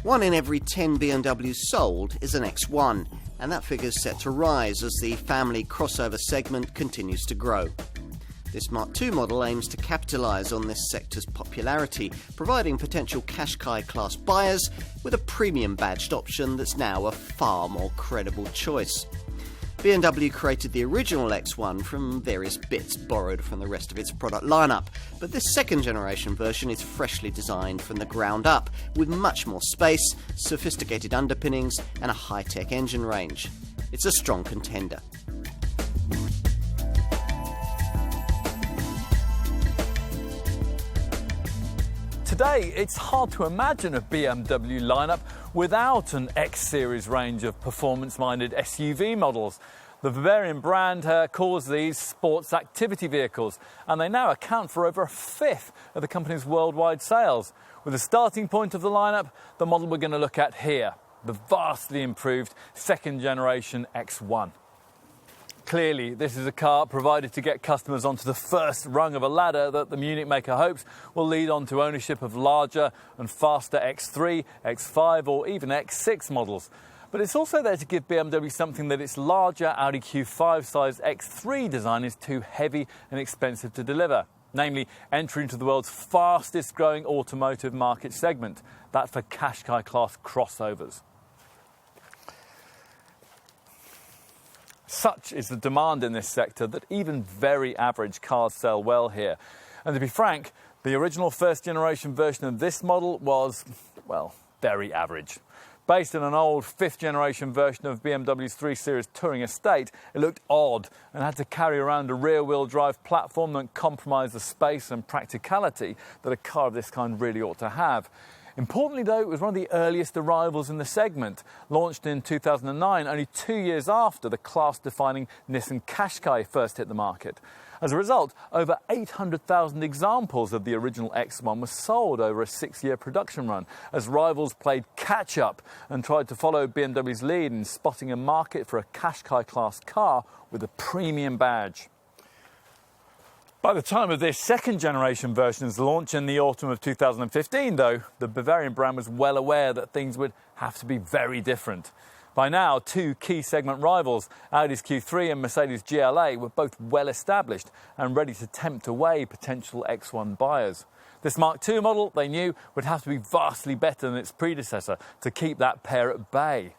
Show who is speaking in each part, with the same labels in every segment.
Speaker 1: 1 in every 10 BMWs sold is an X1, and that figure is set to rise as the family crossover segment continues to grow. This Mark II model aims to capitalise on this sector's popularity, providing potential Qashqai-class buyers with a premium badged option that's now a far more credible choice. BMW created the original X1 from various bits borrowed from the rest of its product lineup, but this second generation version is freshly designed from the ground up, with much more space, sophisticated underpinnings and a high-tech engine range. It's a strong contender.
Speaker 2: Today, it's hard to imagine a BMW lineup without an X-Series range of performance-minded SUV models. The Bavarian brand calls these sports activity vehicles, and they now account for over a fifth of the company's worldwide sales. With the starting point of the lineup, the model we're going to look at here, the vastly improved second-generation X1. Clearly, this is a car provided to get customers onto the first rung of a ladder that the Munich maker hopes will lead on to ownership of larger and faster X3, X5 or even X6 models. But it's also there to give BMW something that its larger Audi Q5 size X3 design is too heavy and expensive to deliver, namely entry into the world's fastest growing automotive market segment, that for Qashqai-class crossovers. Such is the demand in this sector that even very average cars sell well here. And to be frank, the original first-generation version of this model was, well, very average. Based on an old fifth-generation version of BMW's 3 Series Touring Estate, it looked odd and had to carry around a rear-wheel drive platform that compromised the space and practicality that a car of this kind really ought to have. Importantly, though, it was one of the earliest arrivals in the segment, launched in 2009, only 2 years after the class-defining Nissan Qashqai first hit the market. As a result, over 800,000 examples of the original X1 were sold over a 6-year production run, as rivals played catch-up and tried to follow BMW's lead in spotting a market for a Qashqai-class car with a premium badge. By the time of this second-generation version's launch in the autumn of 2015, though, the Bavarian brand was well aware that things would have to be very different. By now, two key segment rivals, Audi's Q3 and Mercedes' GLA, were both well established and ready to tempt away potential X1 buyers. This Mark II model, they knew, would have to be vastly better than its predecessor to keep that pair at bay.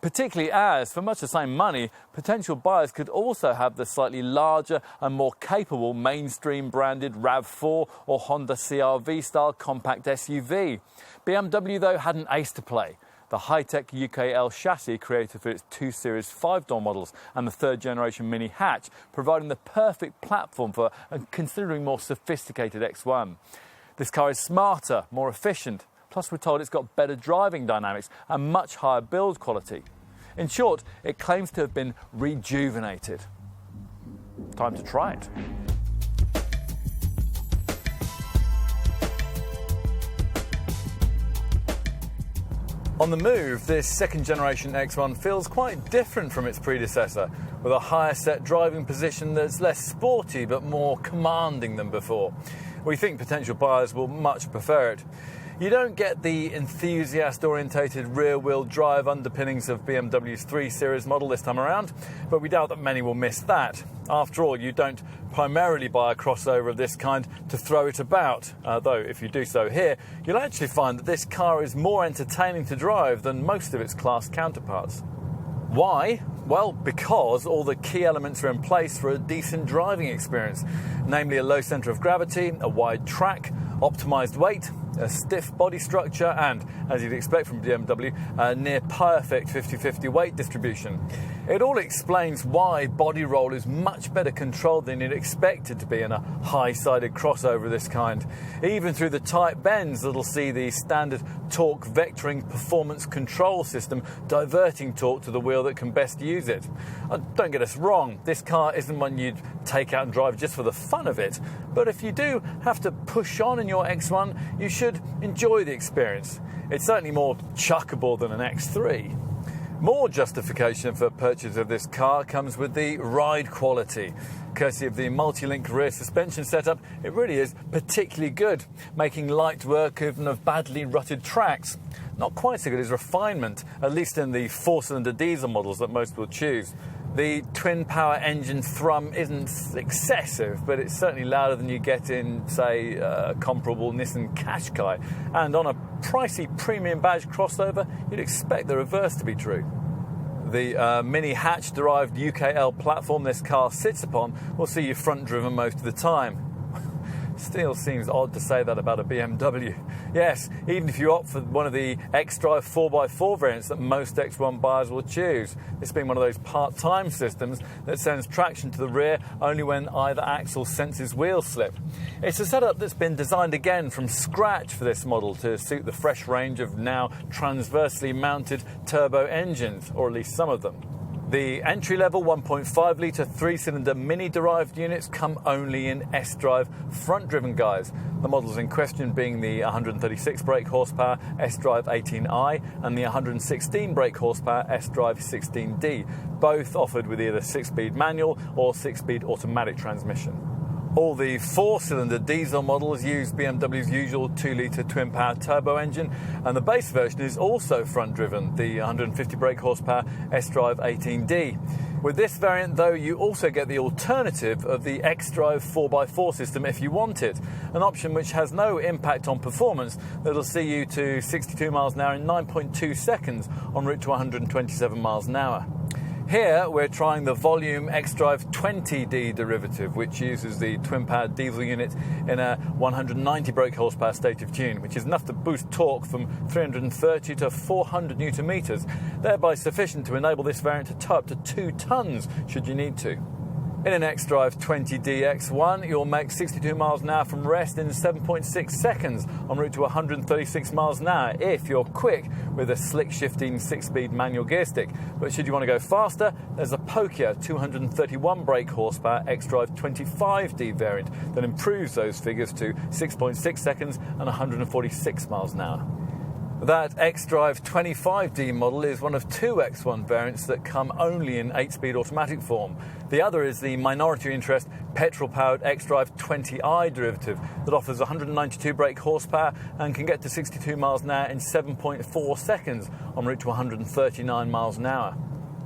Speaker 2: Particularly as, for much the same money, potential buyers could also have the slightly larger and more capable mainstream branded RAV4 or Honda CR-V style compact SUV. BMW, though, had an ace to play: the high-tech UKL chassis created for its 2 Series 5-door models and the third-generation Mini hatch, providing the perfect platform for a considerably more sophisticated X1. This car is smarter, more efficient. Plus, we're told it's got better driving dynamics and much higher build quality. In short, it claims to have been rejuvenated. Time to try it. On the move, this second-generation X1 feels quite different from its predecessor, with a higher set driving position that's less sporty but more commanding than before. We think potential buyers will much prefer it. You don't get the enthusiast-orientated rear-wheel drive underpinnings of BMW's 3 Series model this time around, but we doubt that many will miss that. After all, you don't primarily buy a crossover of this kind to throw it about, though if you do so here, you'll actually find that this car is more entertaining to drive than most of its class counterparts. Why? Well, because all the key elements are in place for a decent driving experience, namely a low centre of gravity, a wide track, optimised weight, a stiff body structure and, as you'd expect from BMW, a near-perfect 50-50 weight distribution. It all explains why body roll is much better controlled than you'd expect it to be in a high-sided crossover of this kind. Even through the tight bends that'll see the standard torque vectoring performance control system diverting torque to the wheel that can best use it. Don't get us wrong, this car isn't one you'd take out and drive just for the fun of it, but if you do have to push on in your X1, you should enjoy the experience. It's certainly more chuckable than an X3. More justification for purchase of this car comes with the ride quality. Courtesy of the multi-link rear suspension setup, it really is particularly good, making light work even of badly rutted tracks. Not quite so good as refinement, at least in the four-cylinder diesel models that most will choose. The twin-power engine thrum isn't excessive, but it's certainly louder than you get in, say, a comparable Nissan Qashqai. And on a pricey premium badge crossover, you'd expect the reverse to be true. The mini hatch-derived UKL platform this car sits upon will see you front-driven most of the time. Still seems odd to say that about a BMW. Yes, even if you opt for one of the xDrive 4x4 variants that most X1 buyers will choose. This being one of those part-time systems that sends traction to the rear only when either axle senses wheel slip. It's a setup that's been designed again from scratch for this model to suit the fresh range of now transversely mounted turbo engines, or at least some of them. The entry-level 1.5-litre three-cylinder mini-derived units come only in S-Drive front-driven guise, the models in question being the 136 brake horsepower S-Drive 18i and the 116 brake horsepower S-Drive 16D, both offered with either 6-speed manual or 6-speed automatic transmission. All the four-cylinder diesel models use BMW's usual 2-litre twin-power turbo engine, and the base version is also front-driven, the 150 brake horsepower S-Drive 18D. With this variant, though, you also get the alternative of the xDrive 4x4 system if you want it, an option which has no impact on performance that'll see you to 62 miles an hour in 9.2 seconds en route to 127 miles an hour. Here we're trying the volume xDrive 20D derivative, which uses the twin-powered diesel unit in a 190 brake horsepower state of tune, which is enough to boost torque from 330 to 400 newton meters, thereby sufficient to enable this variant to tow up to 2 tons should you need to. In an xDrive 20D X1, you'll make 62 miles an hour from rest in 7.6 seconds en route to 136 miles an hour if you're quick with a slick-shifting 6-speed manual gear stick. But should you want to go faster, there's a pokier 231 brake horsepower xDrive 25D variant that improves those figures to 6.6 seconds and 146 miles an hour. That xDrive 25D model is one of 2 X1 variants that come only in 8-speed automatic form. The other is the minority interest petrol-powered xDrive 20i derivative that offers 192 brake horsepower and can get to 62 miles an hour in 7.4 seconds en route to 139 miles an hour.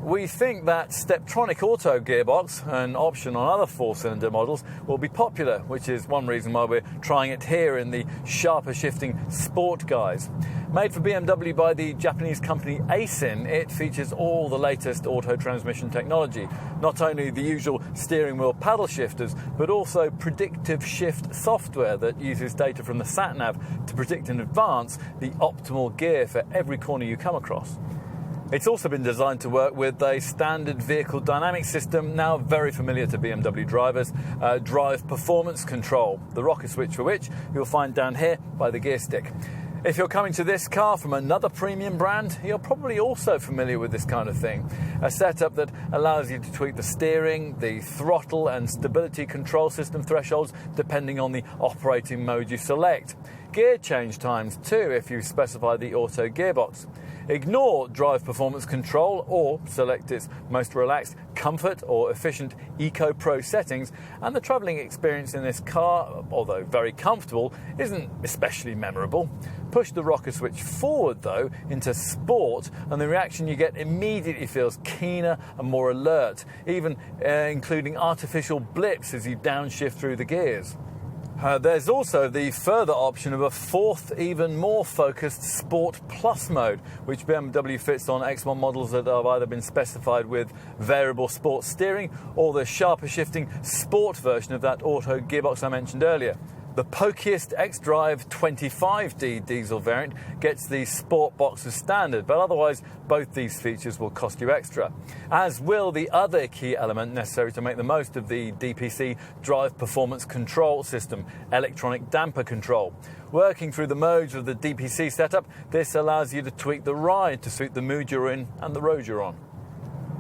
Speaker 2: We think that Steptronic auto gearbox, an option on other four-cylinder models, will be popular, which is one reason why we're trying it here in the sharper shifting sport guise. Made for BMW by the Japanese company Aisin, it features all the latest auto transmission technology, not only the usual steering wheel paddle shifters, but also predictive shift software that uses data from the sat-nav to predict in advance the optimal gear for every corner you come across. It's also been designed to work with a standard vehicle dynamic system now very familiar to BMW drivers, drive performance control, the rocker switch for which you'll find down here by the gear stick. If you're coming to this car from another premium brand, you're probably also familiar with this kind of thing. A setup that allows you to tweak the steering, the throttle and stability control system thresholds depending on the operating mode you select. Gear change times too if you specify the auto gearbox. Ignore drive performance control or select its most relaxed comfort or efficient Eco Pro settings, and the travelling experience in this car, although very comfortable, isn't especially memorable. Push the rocker switch forward though into sport and the reaction you get immediately feels keener and more alert, even including artificial blips as you downshift through the gears. There's also the further option of a fourth, even more focused Sport Plus mode, which BMW fits on X1 models that have either been specified with variable sport steering or the sharper shifting sport version of that auto gearbox I mentioned earlier. The pokiest xDrive 25D diesel variant gets the Sport Box as standard, but otherwise both these features will cost you extra, as will the other key element necessary to make the most of the DPC drive performance control system, electronic damper control. Working through the modes of the DPC setup, this allows you to tweak the ride to suit the mood you're in and the road you're on.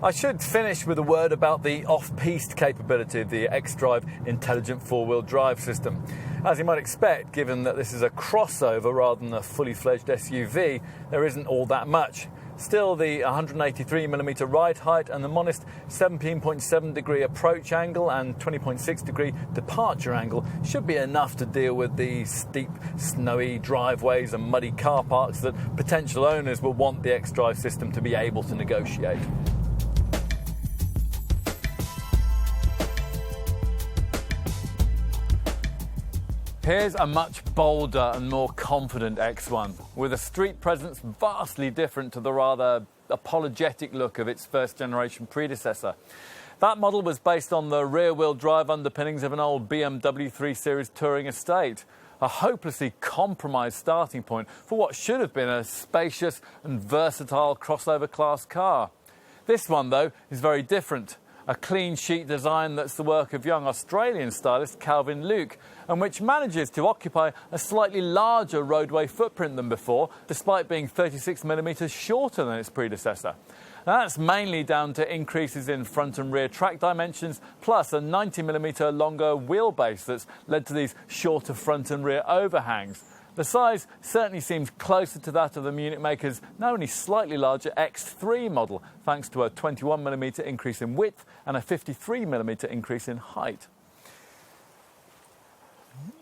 Speaker 2: I should finish with a word about the off-piste capability of the xDrive intelligent four-wheel drive system. As you might expect, given that this is a crossover rather than a fully fledged SUV, there isn't all that much. Still, the 183mm ride height and the modest 17.7 degree approach angle and 20.6 degree departure angle should be enough to deal with the steep, snowy driveways and muddy car parks that potential owners will want the xDrive system to be able to negotiate. Here's a much bolder and more confident X1, with a street presence vastly different to the rather apologetic look of its first-generation predecessor. That model was based on the rear-wheel drive underpinnings of an old BMW 3 Series touring estate, a hopelessly compromised starting point for what should have been a spacious and versatile crossover-class car. This one, though, is very different. A clean sheet design that's the work of young Australian stylist Calvin Luke, and which manages to occupy a slightly larger roadway footprint than before, despite being 36mm shorter than its predecessor. Now, that's mainly down to increases in front and rear track dimensions, plus a 90mm longer wheelbase that's led to these shorter front and rear overhangs. The size certainly seems closer to that of the Munich maker's now only slightly larger X3 model, thanks to a 21mm increase in width and a 53mm increase in height.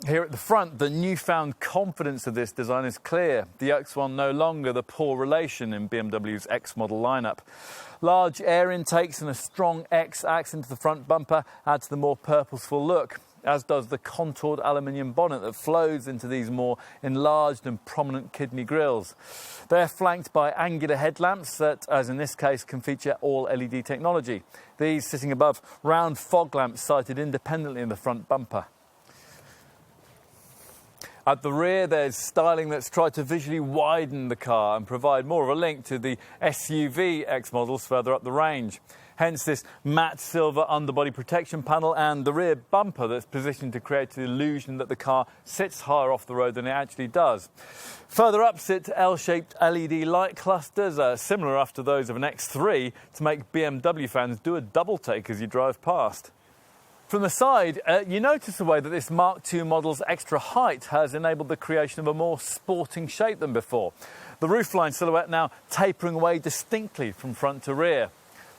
Speaker 2: Here at the front, the newfound confidence of this design is clear. The X1 no longer the poor relation in BMW's X model lineup. Large air intakes and a strong X accent to the front bumper add to the more purposeful look, as does the contoured aluminium bonnet that flows into these more enlarged and prominent kidney grilles. They're flanked by angular headlamps that, as in this case, can feature all LED technology. These sitting above round fog lamps sited independently in the front bumper. At the rear, there's styling that's tried to visually widen the car and provide more of a link to the SUV X models further up the range. Hence this matte silver underbody protection panel and the rear bumper that's positioned to create the illusion that the car sits higher off the road than it actually does. Further up sit L-shaped LED light clusters, similar after those of an X3, to make BMW fans do a double take as you drive past. From the side, you notice the way that this Mark II model's extra height has enabled the creation of a more sporting shape than before. The roofline silhouette now tapering away distinctly from front to rear.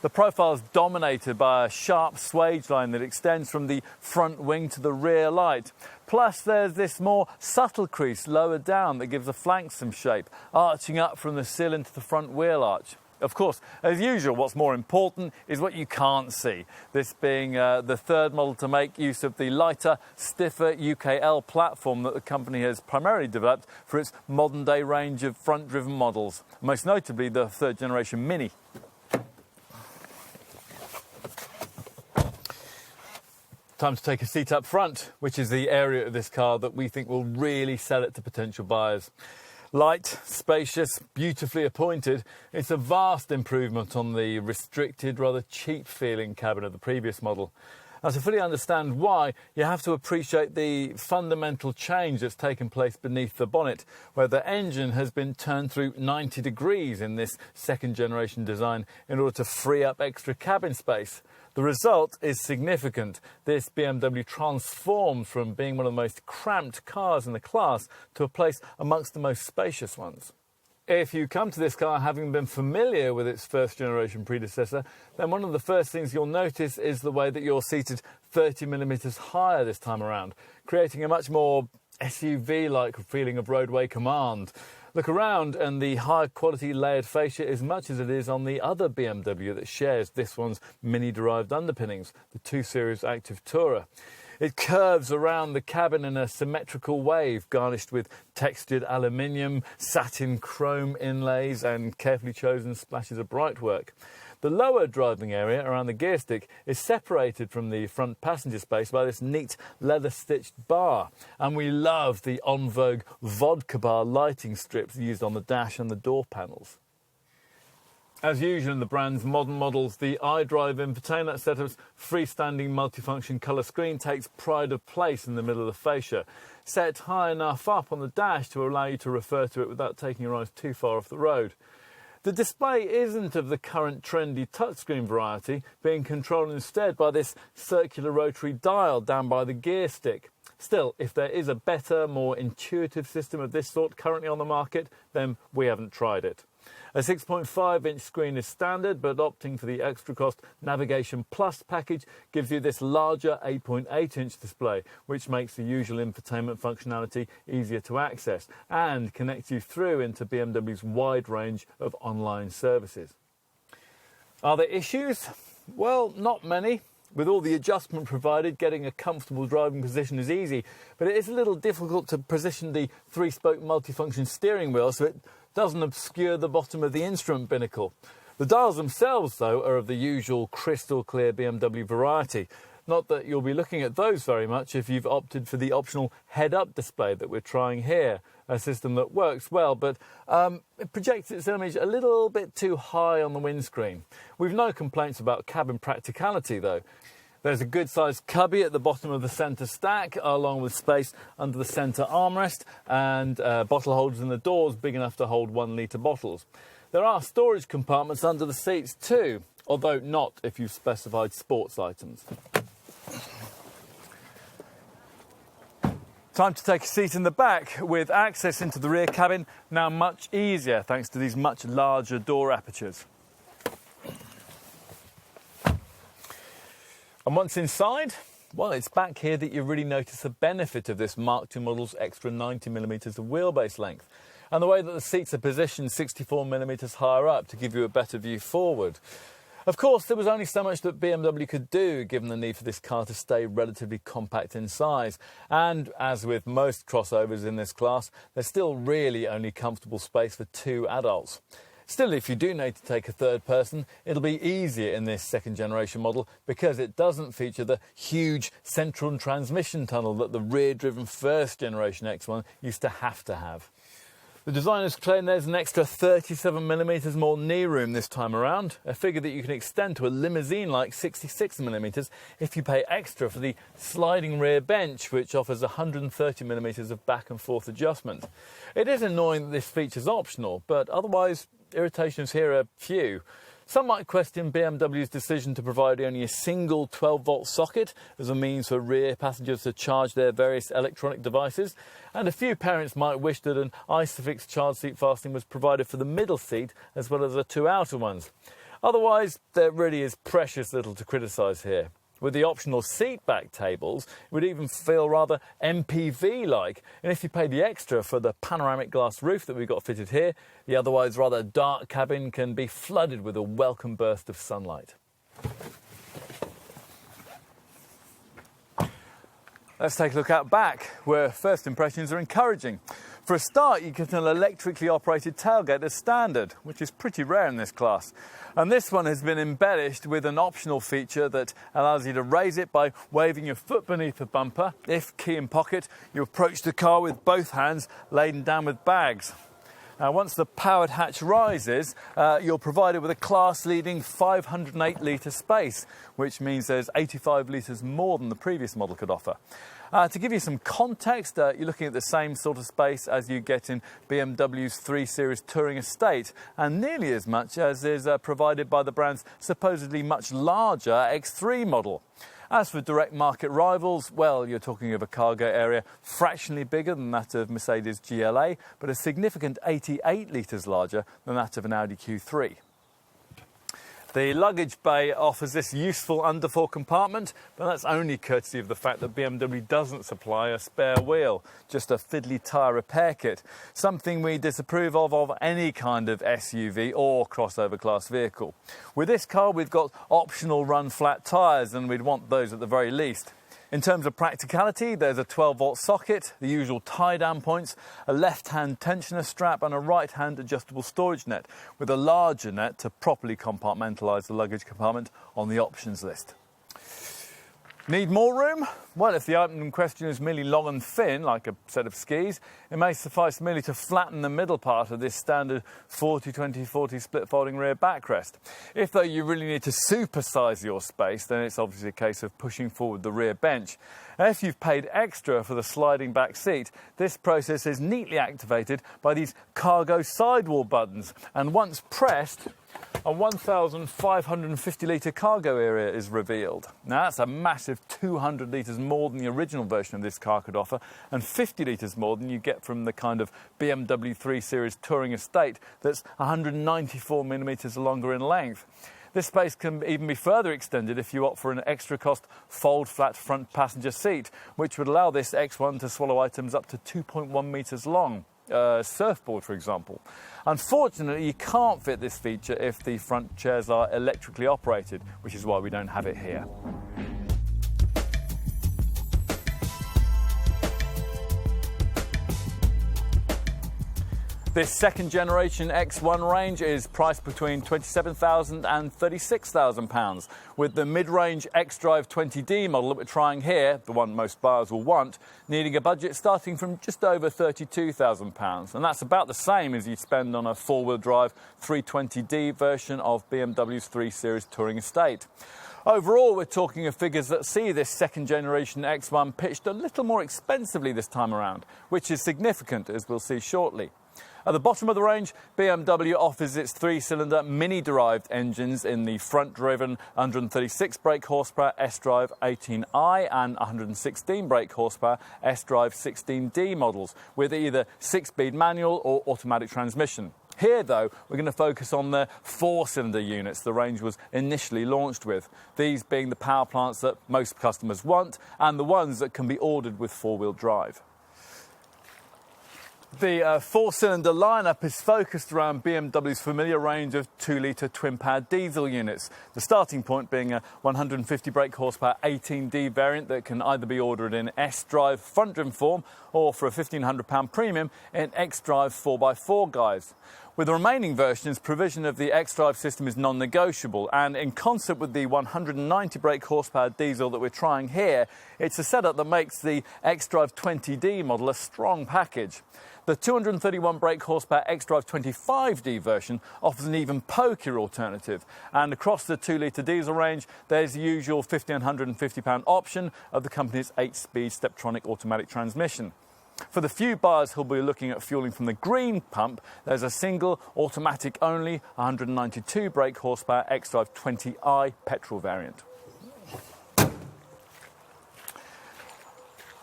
Speaker 2: The profile is dominated by a sharp swage line that extends from the front wing to the rear light. Plus, there's this more subtle crease lower down that gives the flanks some shape, arching up from the sill into the front wheel arch. Of course, as usual, what's more important is what you can't see, this being the third model to make use of the lighter, stiffer UKL platform that the company has primarily developed for its modern-day range of front-driven models, most notably the third-generation Mini. Time to take a seat up front, which is the area of this car that we think will really sell it to potential buyers. Light, spacious, beautifully appointed, it's a vast improvement on the restricted, rather cheap-feeling cabin of the previous model. Now, to fully understand why, you have to appreciate the fundamental change that's taken place beneath the bonnet, where the engine has been turned through 90 degrees in this second-generation design in order to free up extra cabin space. The result is significant. This BMW transforms from being one of the most cramped cars in the class to a place amongst the most spacious ones. If you come to this car having been familiar with its first-generation predecessor, then one of the first things you'll notice is the way that you're seated 30mm higher this time around, creating a much more SUV-like feeling of roadway command. Look around and the high-quality layered fascia is much as it is on the other BMW that shares this one's Mini-derived underpinnings, the 2 Series Active Tourer. It curves around the cabin in a symmetrical wave, garnished with textured aluminium, satin chrome inlays and carefully chosen splashes of brightwork. The lower driving area around the gear stick is separated from the front passenger space by this neat leather-stitched bar. And we love the en vogue vodka bar lighting strips used on the dash and the door panels. As usual in the brand's modern models, the iDrive infotainment setup's freestanding multifunction colour screen takes pride of place in the middle of the fascia, set high enough up on the dash to allow you to refer to it without taking your eyes too far off the road. The display isn't of the current trendy touchscreen variety, being controlled instead by this circular rotary dial down by the gear stick. Still, if there is a better, more intuitive system of this sort currently on the market, then we haven't tried it. A 6.5-inch screen is standard, but opting for the extra cost Navigation Plus package gives you this larger 8.8-inch display, which makes the usual infotainment functionality easier to access and connects you through into BMW's wide range of online services. Are there issues? Well, not many. With all the adjustment provided, getting a comfortable driving position is easy, but it is a little difficult to position the 3-spoke multifunction steering wheel so it doesn't obscure the bottom of the instrument binnacle. The dials themselves, though, are of the usual crystal clear BMW variety. Not that you'll be looking at those very much if you've opted for the optional head-up display that we're trying here, a system that works well, but it projects its image a little bit too high on the windscreen. We've no complaints about cabin practicality, though. There's a good-sized cubby at the bottom of the centre stack, along with space under the centre armrest and bottle holders in the doors big enough to hold 1-litre bottles. There are storage compartments under the seats too, although not if you've specified sports items. Time to take a seat in the back, with access into the rear cabin now much easier thanks to these much larger door apertures. And once inside, well, it's back here that you really notice the benefit of this Mark II model's extra 90mm of wheelbase length, and the way that the seats are positioned 64mm higher up to give you a better view forward. Of course, there was only so much that BMW could do, given the need for this car to stay relatively compact in size. And as with most crossovers in this class, there's still really only comfortable space for 2 adults. Still, if you do need to take a third person, it'll be easier in this second-generation model because it doesn't feature the huge central transmission tunnel that the rear-driven first-generation X1 used to have. The designers claim there's an extra 37mm more knee room this time around, a figure that you can extend to a limousine-like 66mm if you pay extra for the sliding rear bench, which offers 130mm of back and forth adjustment. It is annoying that this feature's optional, but otherwise irritations here are few. Some might question BMW's decision to provide only a single 12-volt socket as a means for rear passengers to charge their various electronic devices, and a few parents might wish that an ISOFIX child seat fastening was provided for the middle seat as well as the 2 outer ones. Otherwise, there really is precious little to criticise here. With the optional seat back tables, it would even feel rather MPV-like. And if you pay the extra for the panoramic glass roof that we've got fitted here, the otherwise rather dark cabin can be flooded with a welcome burst of sunlight. Let's take a look out back, where first impressions are encouraging. For a start, you get an electrically operated tailgate as standard, which is pretty rare in this class. And this one has been embellished with an optional feature that allows you to raise it by waving your foot beneath the bumper. If key in pocket, you approach the car with both hands laden down with bags. Once the powered hatch rises, you're provided with a class-leading 508-litre space, which means there's 85 litres more than the previous model could offer. To give you some context, you're looking at the same sort of space as you get in BMW's 3 Series Touring Estate, and nearly as much as is provided by the brand's supposedly much larger X3 model. As for direct market rivals, well, you're talking of a cargo area fractionally bigger than that of Mercedes GLA, but a significant 88 litres larger than that of an Audi Q3. The luggage bay offers this useful underfloor compartment, but that's only courtesy of the fact that BMW doesn't supply a spare wheel, just a fiddly tyre repair kit, something we disapprove of any kind of SUV or crossover class vehicle. With this car, we've got optional run-flat tyres, and we'd want those at the very least. In terms of practicality, there's a 12-volt socket, the usual tie-down points, a left-hand tensioner strap and a right-hand adjustable storage net, with a larger net to properly compartmentalise the luggage compartment on the options list. Need more room? Well, if the item in question is merely long and thin, like a set of skis, it may suffice merely to flatten the middle part of this standard 40-20-40 split folding rear backrest. If, though, you really need to supersize your space, then it's obviously a case of pushing forward the rear bench. And if you've paid extra for the sliding back seat, this process is neatly activated by these cargo sidewall buttons, and once pressed, a 1,550 litre cargo area is revealed. Now that's a massive 200 litres more than the original version of this car could offer, and 50 litres more than you get from the kind of BMW 3 Series Touring Estate that's 194 millimetres longer in length. This space can even be further extended if you opt for an extra cost fold-flat front passenger seat, which would allow this X1 to swallow items up to 2.1 metres long. Surfboard, for example. Unfortunately, you can't fit this feature if the front chairs are electrically operated, which is why we don't have it here. This second generation X1 range is priced between £27,000 and £36,000, with the mid-range xDrive 20D model that we're trying here, the one most buyers will want, needing a budget starting from just over £32,000. And that's about the same as you'd spend on a four-wheel drive 320D version of BMW's 3 Series Touring Estate. Overall, we're talking of figures that see this second generation X1 pitched a little more expensively this time around, which is significant, as we'll see shortly. At the bottom of the range, BMW offers its three-cylinder mini-derived engines in the front-driven 136 brake horsepower S-Drive 18i and 116 brake horsepower S-Drive 16D models, with either 6-speed manual or automatic transmission. Here, though, we're going to focus on the four-cylinder units the range was initially launched with, these being the power plants that most customers want and the ones that can be ordered with four-wheel drive. The four-cylinder lineup is focused around BMW's familiar range of 2-litre twin-power diesel units, the starting point being a 150 brake horsepower 18D variant that can either be ordered in S-Drive front-driven form or for a £1,500 premium in X-Drive 4x4 guise. With the remaining versions, provision of the xDrive system is non-negotiable, and in concert with the 190 brake horsepower diesel that we're trying here, it's a setup that makes the xDrive 20D model a strong package. The 231 brake horsepower xDrive 25D version offers an even pokier alternative, and across the 2-litre diesel range, there's the usual £1,550 option of the company's 8-speed Steptronic automatic transmission. For the few buyers who'll be looking at fueling from the green pump, there's a single, automatic-only 192 brake horsepower xDrive 20i petrol variant.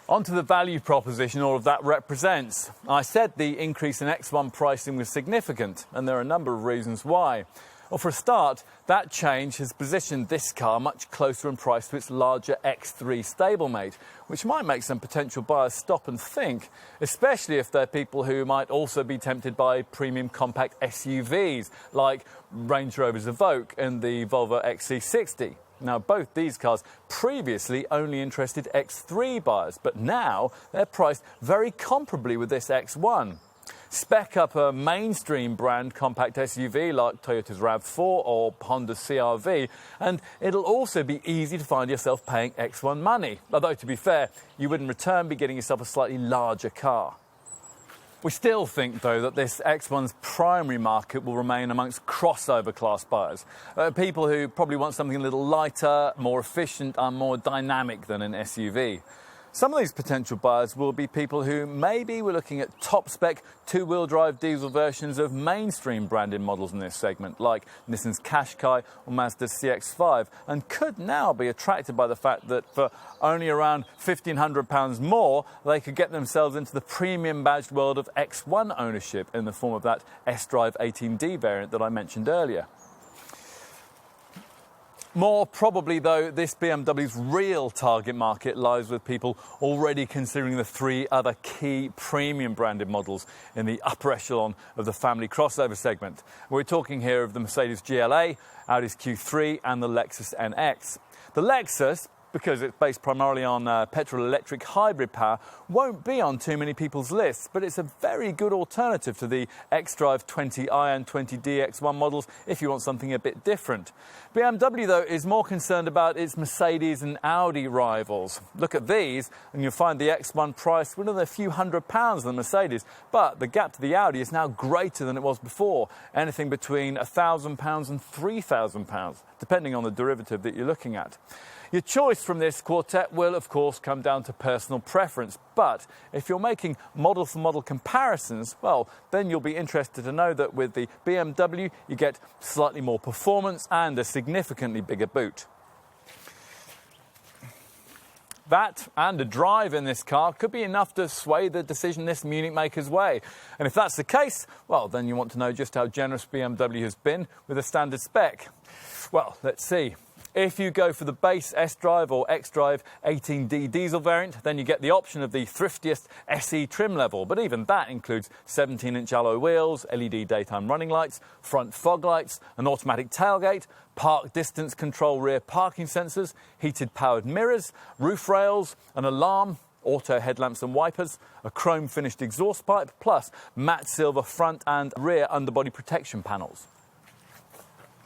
Speaker 2: On to the value proposition all of that represents. I said the increase in X1 pricing was significant, and there are a number of reasons why. Well, for a start, that change has positioned this car much closer in price to its larger X3 stablemate, which might make some potential buyers stop and think, especially if they're people who might also be tempted by premium compact SUVs like Range Rover's Evoque and the Volvo XC60. Now, both these cars previously only interested X3 buyers, but now they're priced very comparably with this X1. Spec up a mainstream brand compact SUV like Toyota's RAV4 or Honda's CR-V, and it'll also be easy to find yourself paying X1 money. Although, to be fair, you would in return be getting yourself a slightly larger car. We still think, though, that this X1's primary market will remain amongst crossover class buyers, people who probably want something a little lighter, more efficient and more dynamic than an SUV. Some of these potential buyers will be people who maybe were looking at top-spec two-wheel drive diesel versions of mainstream branded models in this segment, like Nissan's Qashqai or Mazda's CX-5, and could now be attracted by the fact that for only around £1,500 more, they could get themselves into the premium badged world of X1 ownership in the form of that S-Drive 18D variant that I mentioned earlier. More probably, though, this BMW's real target market lies with people already considering the three other key premium branded models in the upper echelon of the family crossover segment. We're talking here of the Mercedes GLA, Audi's Q3 and the Lexus NX. The Lexus, because it's based primarily on petrol-electric hybrid power, won't be on too many people's lists, but it's a very good alternative to the xDrive 20i and 20D X1 models if you want something a bit different. BMW, though, is more concerned about its Mercedes and Audi rivals. Look at these, and you'll find the X1 priced within a few £100s of the Mercedes, but the gap to the Audi is now greater than it was before, anything between £1,000 and £3,000, depending on the derivative that you're looking at. Your choice from this quartet will, of course, come down to personal preference, but if you're making model-for-model comparisons, well, then you'll be interested to know that with the BMW, you get slightly more performance and a significantly bigger boot. That and a drive in this car could be enough to sway the decision this Munich maker's way. And if that's the case, well, then you want to know just how generous BMW has been with a standard spec. Well, let's see. If you go for the base S-Drive or X-Drive 18D diesel variant, then you get the option of the thriftiest SE trim level. But even that includes 17-inch alloy wheels, LED daytime running lights, front fog lights, an automatic tailgate, park distance control rear parking sensors, heated powered mirrors, roof rails, an alarm, auto headlamps and wipers, a chrome finished exhaust pipe, plus matte silver front and rear underbody protection panels.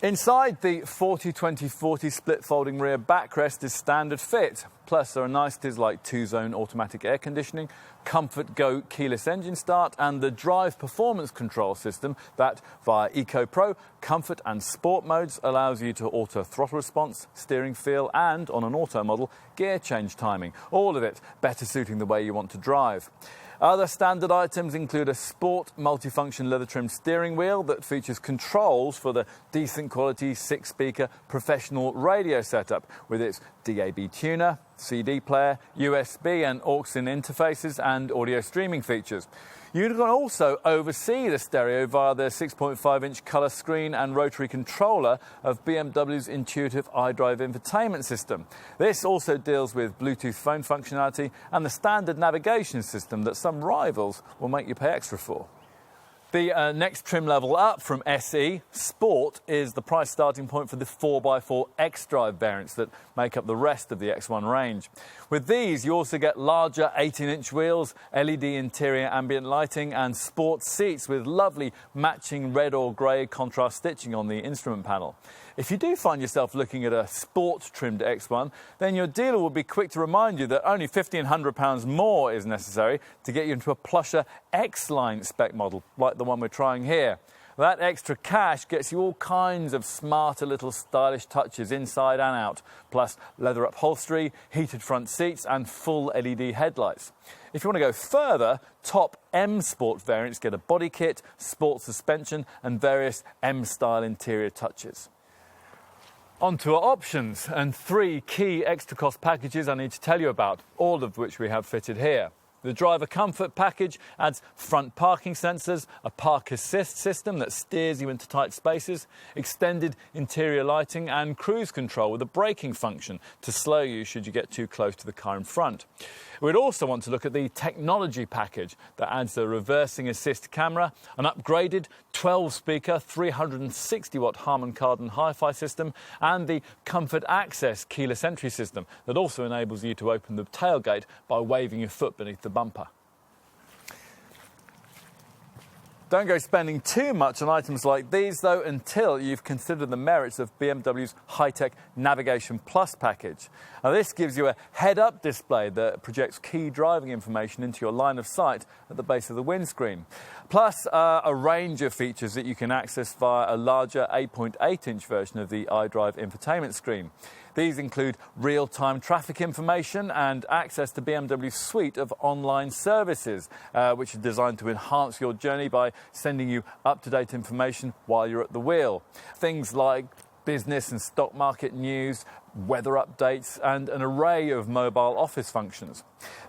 Speaker 2: Inside, the 40-20-40 split folding rear backrest is standard fit. Plus, there are niceties like 2-zone automatic air conditioning, Comfort Go keyless engine start, and the drive performance control system that, via Eco Pro, Comfort and Sport modes, allows you to alter throttle response, steering feel, and, on an auto model, gear change timing. All of it better suiting the way you want to drive. Other standard items include a sport multifunction leather-trimmed steering wheel that features controls for the decent quality 6-speaker professional radio setup with its DAB tuner, CD player, USB and aux-in interfaces and audio streaming features. You can also oversee the stereo via the 6.5-inch colour screen and rotary controller of BMW's intuitive iDrive infotainment system. This also deals with Bluetooth phone functionality and the standard navigation system that some rivals will make you pay extra for. The next trim level up from SE, Sport, is the price starting point for the 4x4 X-Drive variants that make up the rest of the X1 range. With these, you also get larger 18-inch wheels, LED interior ambient lighting and sport seats with lovely matching red or grey contrast stitching on the instrument panel. If you do find yourself looking at a sport-trimmed X1, then your dealer will be quick to remind you that only £1,500 more is necessary to get you into a plusher X-Line spec model, like the one we're trying here. That extra cash gets you all kinds of smarter little stylish touches inside and out, plus leather upholstery, heated front seats and full LED headlights. If you want to go further, top M Sport variants get a body kit, sport suspension and various M-style interior touches. On to our options, and 3 key extra cost packages I need to tell you about, all of which we have fitted here. The driver comfort package adds front parking sensors, a park assist system that steers you into tight spaces, extended interior lighting and cruise control with a braking function to slow you should you get too close to the car in front. We'd also want to look at the technology package that adds a reversing assist camera, an upgraded 12-speaker 360-watt Harman Kardon hi-fi system and the Comfort Access keyless entry system that also enables you to open the tailgate by waving your foot beneath the bumper. Don't go spending too much on items like these, though, until you've considered the merits of BMW's high-tech Navigation Plus package. Now, this gives you a head-up display that projects key driving information into your line of sight at the base of the windscreen, plus a range of features that you can access via a larger 8.8-inch version of the iDrive infotainment screen. These include real-time traffic information and access to BMW's suite of online services, which are designed to enhance your journey by sending you up-to-date information while you're at the wheel. Things like business and stock market news, weather updates, and an array of mobile office functions.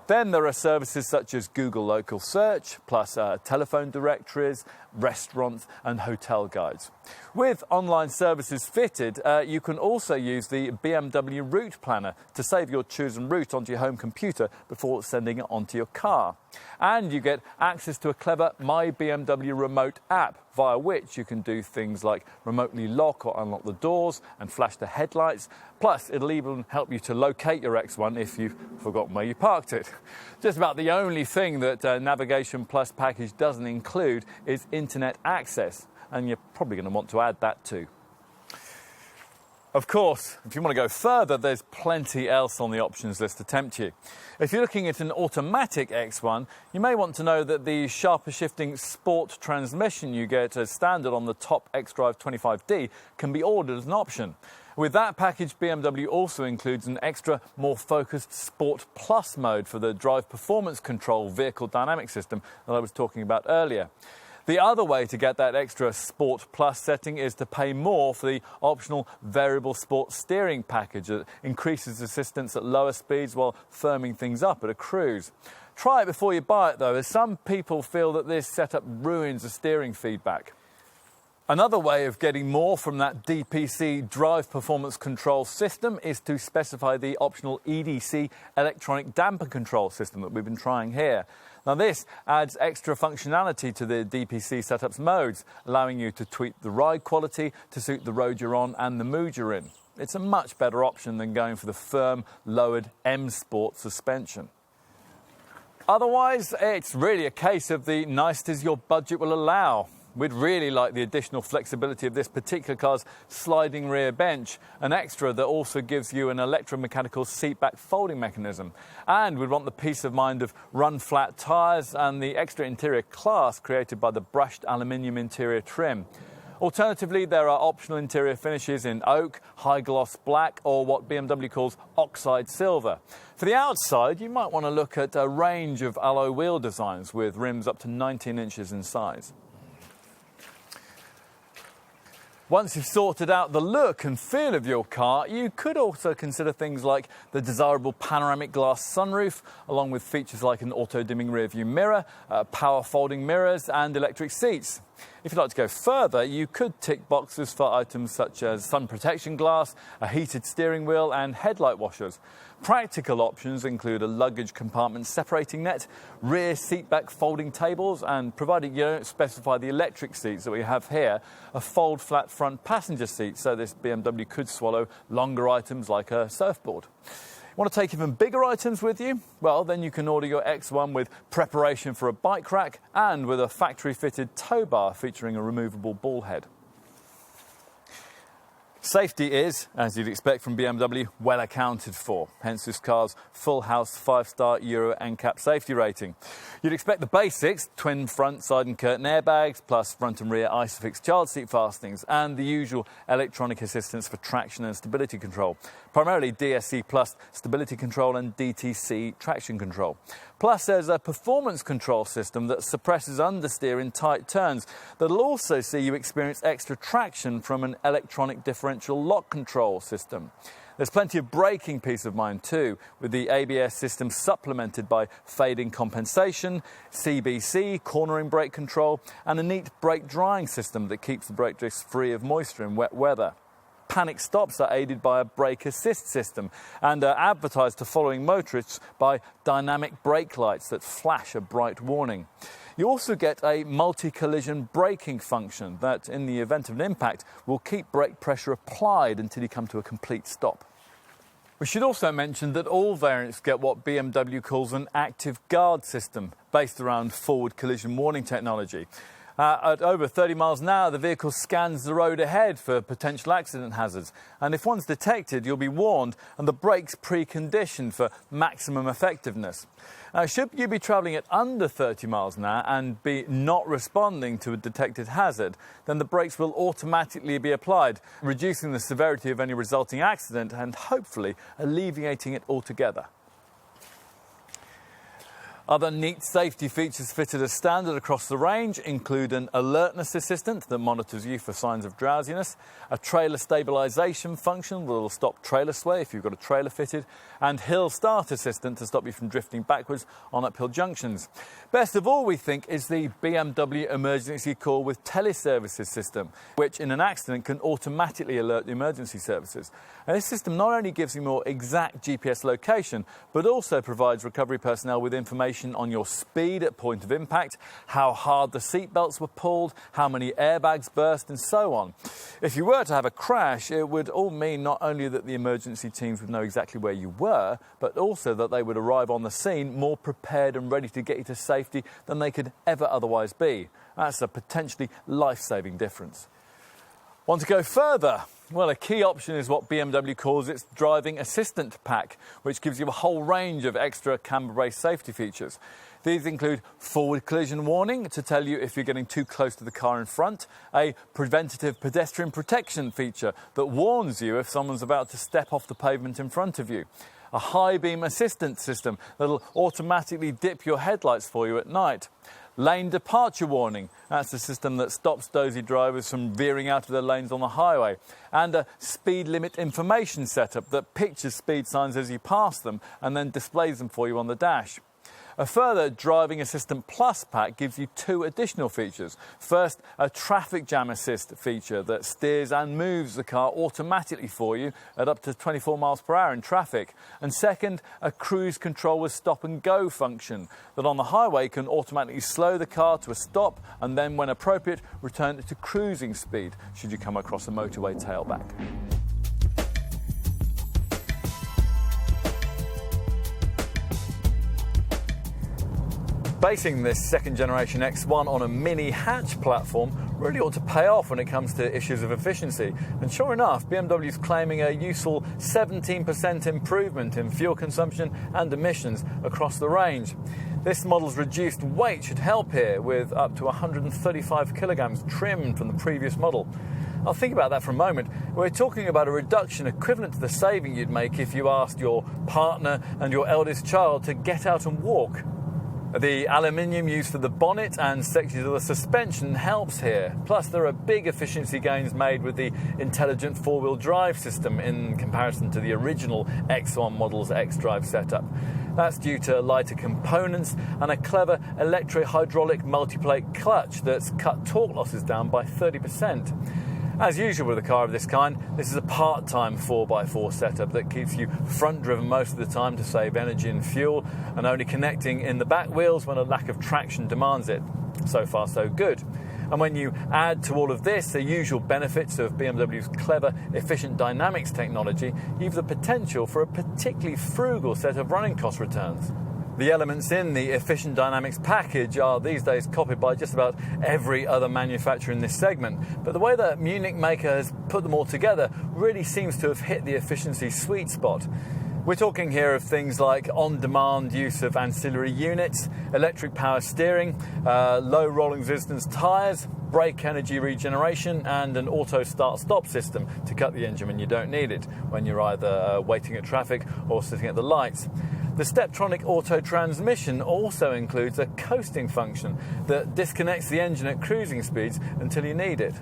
Speaker 2: Then there are services such as Google Local Search, plus telephone directories, restaurants and hotel guides. With online services fitted, you can also use the BMW Route Planner to save your chosen route onto your home computer before sending it onto your car. And you get access to a clever My BMW Remote app, via which you can do things like remotely lock or unlock the doors and flash the headlights. Plus, it'll even help you to locate your X1 if you've forgotten where you parked it. Just about the only thing that Navigation Plus package doesn't include is internet access, and you're probably going to want to add that too. Of course, if you want to go further, there's plenty else on the options list to tempt you. If you're looking at an automatic X1, you may want to know that the sharper shifting sport transmission you get as standard on the top X-Drive 25D can be ordered as an option. With that package, BMW also includes an extra, more focused Sport Plus mode for the drive performance control vehicle dynamic system that I was talking about earlier. The other way to get that extra Sport Plus setting is to pay more for the optional variable sport steering package that increases assistance at lower speeds while firming things up at a cruise. Try it before you buy it though, as some people feel that this setup ruins the steering feedback. Another way of getting more from that DPC drive performance control system is to specify the optional EDC electronic damper control system that we've been trying here. Now this adds extra functionality to the DPC setup's modes, allowing you to tweak the ride quality to suit the road you're on and the mood you're in. It's a much better option than going for the firm, lowered M Sport suspension. Otherwise, it's really a case of the niceties your budget will allow. We'd really like the additional flexibility of this particular car's sliding rear bench, an extra that also gives you an electromechanical seatback folding mechanism. And we'd want the peace of mind of run-flat tyres and the extra interior class created by the brushed aluminium interior trim. Alternatively, there are optional interior finishes in oak, high-gloss black, or what BMW calls oxide silver. For the outside, you might want to look at a range of alloy wheel designs with rims up to 19 inches in size. Once you've sorted out the look and feel of your car, you could also consider things like the desirable panoramic glass sunroof, along with features like an auto-dimming rear-view mirror, power folding mirrors and electric seats. If you'd like to go further, you could tick boxes for items such as sun protection glass, a heated steering wheel and headlight washers. Practical options include a luggage compartment separating net, rear seatback folding tables, and provided you don't specify the electric seats that we have here, a fold flat front passenger seat, so this BMW could swallow longer items like a surfboard. Want to take even bigger items with you? Well, then you can order your X1 with preparation for a bike rack and with a factory-fitted tow bar featuring a removable ball head. Safety is, as you'd expect from BMW, well accounted for, hence this car's full house 5-star Euro NCAP safety rating. You'd expect the basics, twin front, side and curtain airbags, plus front and rear ISOFIX child seat fastenings, and the usual electronic assistance for traction and stability control, primarily DSC Plus stability control and DTC traction control. Plus there's a performance control system that suppresses understeer in tight turns that'll also see you experience extra traction from an electronic differential lock control system. There's plenty of braking peace of mind too, with the ABS system supplemented by fading compensation, CBC, cornering brake control, and a neat brake drying system that keeps the brake discs free of moisture in wet weather. Panic stops are aided by a brake assist system and are advertised to following motorists by dynamic brake lights that flash a bright warning. You also get a multi-collision braking function that, in the event of an impact, will keep brake pressure applied until you come to a complete stop. We should also mention that all variants get what BMW calls an active guard system, based around forward collision warning technology. At over 30 miles an hour, the vehicle scans the road ahead for potential accident hazards. And if one's detected, you'll be warned and the brakes preconditioned for maximum effectiveness. Now, should you be travelling at under 30 miles an hour and be not responding to a detected hazard, then the brakes will automatically be applied, reducing the severity of any resulting accident and hopefully alleviating it altogether. Other neat safety features fitted as standard across the range include an alertness assistant that monitors you for signs of drowsiness, a trailer stabilisation function that will stop trailer sway if you've got a trailer fitted, and hill start assistant to stop you from drifting backwards on uphill junctions. Best of all, we think, is the BMW emergency call with teleservices system, which in an accident can automatically alert the emergency services. And this system not only gives you more exact GPS location, but also provides recovery personnel with information on your speed at point of impact, how hard the seatbelts were pulled, how many airbags burst, and so on. If you were to have a crash, it would all mean not only that the emergency teams would know exactly where you were, but also that they would arrive on the scene more prepared and ready to get you to safety than they could ever otherwise be. That's a potentially life-saving difference. Want to go further? Well, a key option is what BMW calls its driving assistant pack, which gives you a whole range of extra camber-based safety features. These include forward collision warning to tell you if you're getting too close to the car in front, a preventative pedestrian protection feature that warns you if someone's about to step off the pavement in front of you, a high beam assistance system that'll automatically dip your headlights for you at night, Lane departure warning, that's the system that stops dozy drivers from veering out of their lanes on the highway. And a speed limit information setup that pictures speed signs as you pass them and then displays them for you on the dash. A further Driving Assistant Plus pack gives you 2 additional features. First, a traffic jam assist feature that steers and moves the car automatically for you at up to 24 miles per hour in traffic. And second, a cruise control with stop and go function that on the highway can automatically slow the car to a stop and then, when appropriate, return it to cruising speed should you come across a motorway tailback. Basing this second generation X1 on a mini hatch platform really ought to pay off when it comes to issues of efficiency. And sure enough, BMW is claiming a useful 17% improvement in fuel consumption and emissions across the range. This model's reduced weight should help here, with up to 135 kilograms trimmed from the previous model. I'll think about that for a moment. We're talking about a reduction equivalent to the saving you'd make if you asked your partner and your eldest child to get out and walk. The aluminium used for the bonnet and sections of the suspension helps here. Plus, there are big efficiency gains made with the intelligent four-wheel drive system in comparison to the original X1 model's X-Drive setup. That's due to lighter components and a clever electro-hydraulic multiplate clutch that's cut torque losses down by 30%. As usual with a car of this kind, this is a part-time 4x4 setup that keeps you front-driven most of the time to save energy and fuel, and only connecting in the back wheels when a lack of traction demands it. So far, so good. And when you add to all of this the usual benefits of BMW's clever, efficient dynamics technology, you've the potential for a particularly frugal set of running cost returns. The elements in the Efficient Dynamics package are these days copied by just about every other manufacturer in this segment, but the way that Munich maker has put them all together really seems to have hit the efficiency sweet spot. We're talking here of things like on-demand use of ancillary units, electric power steering, low rolling resistance tyres, brake energy regeneration, and an auto start-stop system to cut the engine when you don't need it, when you're either waiting at traffic or sitting at the lights. The Steptronic auto transmission also includes a coasting function that disconnects the engine at cruising speeds until you need it.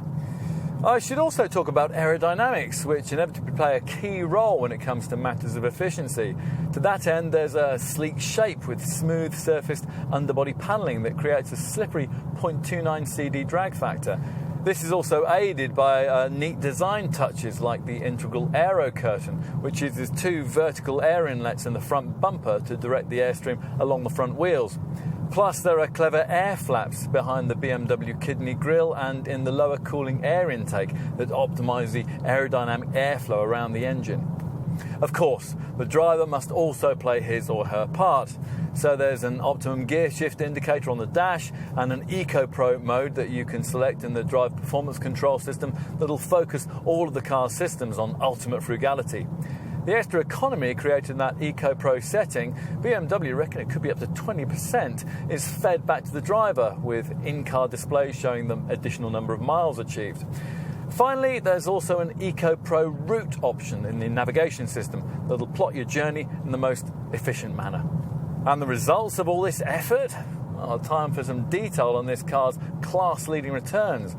Speaker 2: I should also talk about aerodynamics, which inevitably play a key role when it comes to matters of efficiency. To that end, there's a sleek shape with smooth surfaced underbody panelling that creates a slippery 0.29 CD drag factor. This is also aided by neat design touches like the integral aero curtain, which uses 2 vertical air inlets in the front bumper to direct the airstream along the front wheels. Plus, there are clever air flaps behind the BMW kidney grille and in the lower cooling air intake that optimise the aerodynamic airflow around the engine. Of course, the driver must also play his or her part. So there's an optimum gear shift indicator on the dash and an Eco Pro mode that you can select in the drive performance control system that'll focus all of the car's systems on ultimate frugality. The extra economy created in that Eco Pro setting, BMW reckon it could be up to 20%, is fed back to the driver with in-car displays showing them additional number of miles achieved. Finally, there's also an Eco Pro route option in the navigation system that'll plot your journey in the most efficient manner. And the results of all this effort? Well, time for some detail on this car's class-leading returns.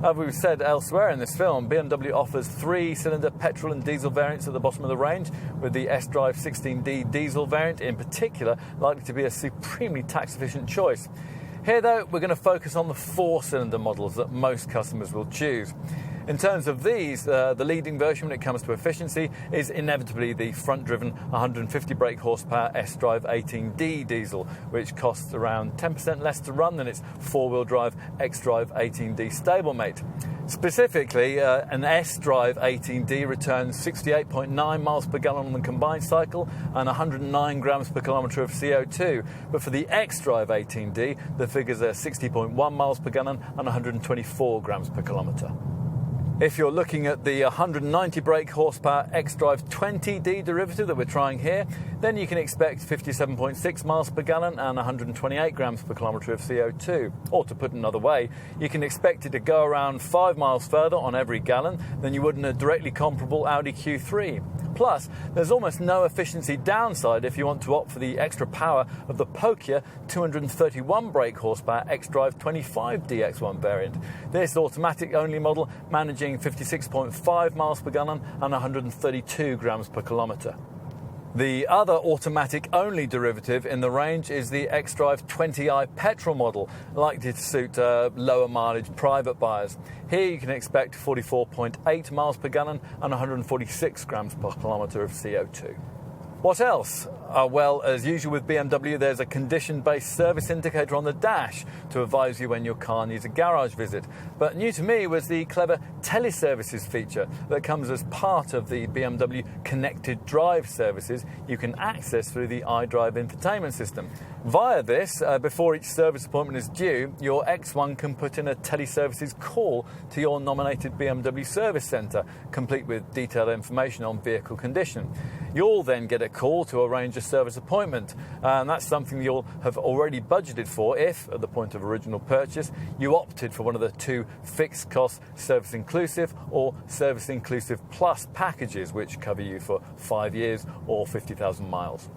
Speaker 2: As we've said elsewhere in this film, BMW offers 3-cylinder petrol and diesel variants at the bottom of the range, with the S-Drive 16D diesel variant in particular likely to be a supremely tax-efficient choice. Here, though, we're going to focus on the 4-cylinder models that most customers will choose. In terms of these, the leading version when it comes to efficiency is inevitably the front-driven 150 brake horsepower S-Drive 18D diesel, which costs around 10% less to run than its four-wheel drive X-Drive 18D stablemate. Specifically, an S-Drive 18D returns 68.9 miles per gallon on the combined cycle and 109 grams per kilometre of CO2. But for the X-Drive 18D, the figures are 60.1 miles per gallon and 124 grams per kilometre. If you're looking at the 190 brake horsepower X-Drive 20D derivative that we're trying here, then you can expect 57.6 miles per gallon and 128 grams per kilometre of CO2. Or to put it another way, you can expect it to go around 5 miles further on every gallon than you would in a directly comparable Audi Q3. Plus, there's almost no efficiency downside if you want to opt for the extra power of the pokier 231 brake horsepower xDrive 25D X1 variant. This automatic-only model managing 56.5 miles per gallon and 132 grams per kilometre. The other automatic-only derivative in the range is the xDrive 20i petrol model, likely to suit lower mileage private buyers. Here you can expect 44.8 miles per gallon and 146 grams per kilometre of CO2. What else? Well, as usual with BMW, there's a condition-based service indicator on the dash to advise you when your car needs a garage visit. But new to me was the clever teleservices feature that comes as part of the BMW connected drive services you can access through the iDrive infotainment system. Via this, before each service appointment is due, your X1 can put in a teleservices call to your nominated BMW service centre, complete with detailed information on vehicle condition. You'll then get a call to arrange a service appointment, and that's something you'll have already budgeted for if, at the point of original purchase, you opted for one of the two fixed cost service inclusive or service inclusive plus packages, which cover you for 5 years or 50,000 miles.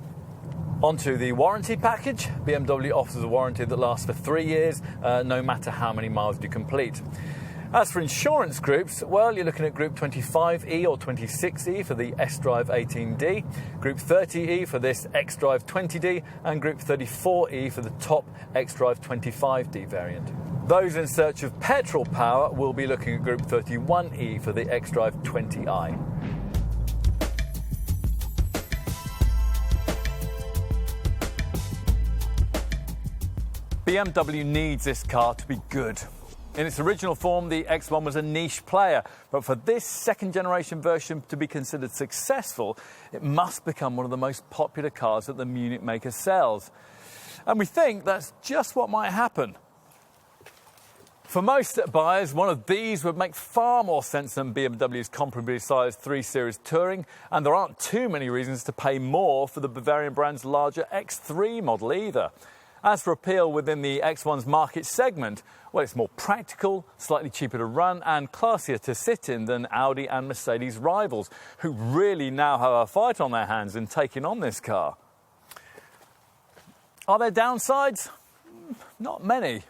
Speaker 2: Onto the warranty package. BMW offers a warranty that lasts for 3 years, no matter how many miles you complete. As for insurance groups, well, you're looking at Group 25E or 26E for the S-Drive 18D, Group 30E for this X-Drive 20D, and Group 34E for the top X-Drive 25D variant. Those in search of petrol power will be looking at Group 31E for the X-Drive 20i. BMW needs this car to be good. In its original form, the X1 was a niche player, but for this second-generation version to be considered successful, it must become one of the most popular cars that the Munich maker sells. And we think that's just what might happen. For most buyers, one of these would make far more sense than BMW's comparably sized 3 Series Touring, and there aren't too many reasons to pay more for the Bavarian brand's larger X3 model either. As for appeal within the X1's market segment, well, it's more practical, slightly cheaper to run and classier to sit in than Audi and Mercedes rivals, who really now have a fight on their hands in taking on this car. Are there downsides? Not many.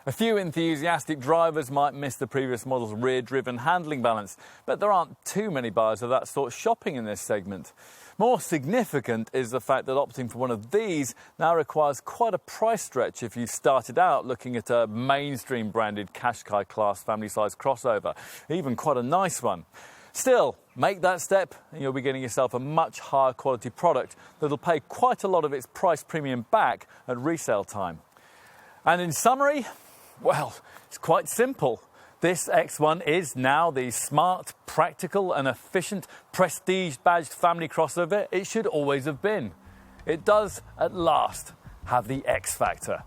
Speaker 2: A few enthusiastic drivers might miss the previous model's rear-driven handling balance, but there aren't too many buyers of that sort shopping in this segment. More significant is the fact that opting for one of these now requires quite a price stretch if you started out looking at a mainstream branded Qashqai-class family-size crossover, even quite a nice one. Still, make that step and you'll be getting yourself a much higher quality product that'll pay quite a lot of its price premium back at resale time. And in summary, well, it's quite simple. This X1 is now the smart, practical and efficient prestige-badged family crossover it should always have been. It does, at last, have the X factor.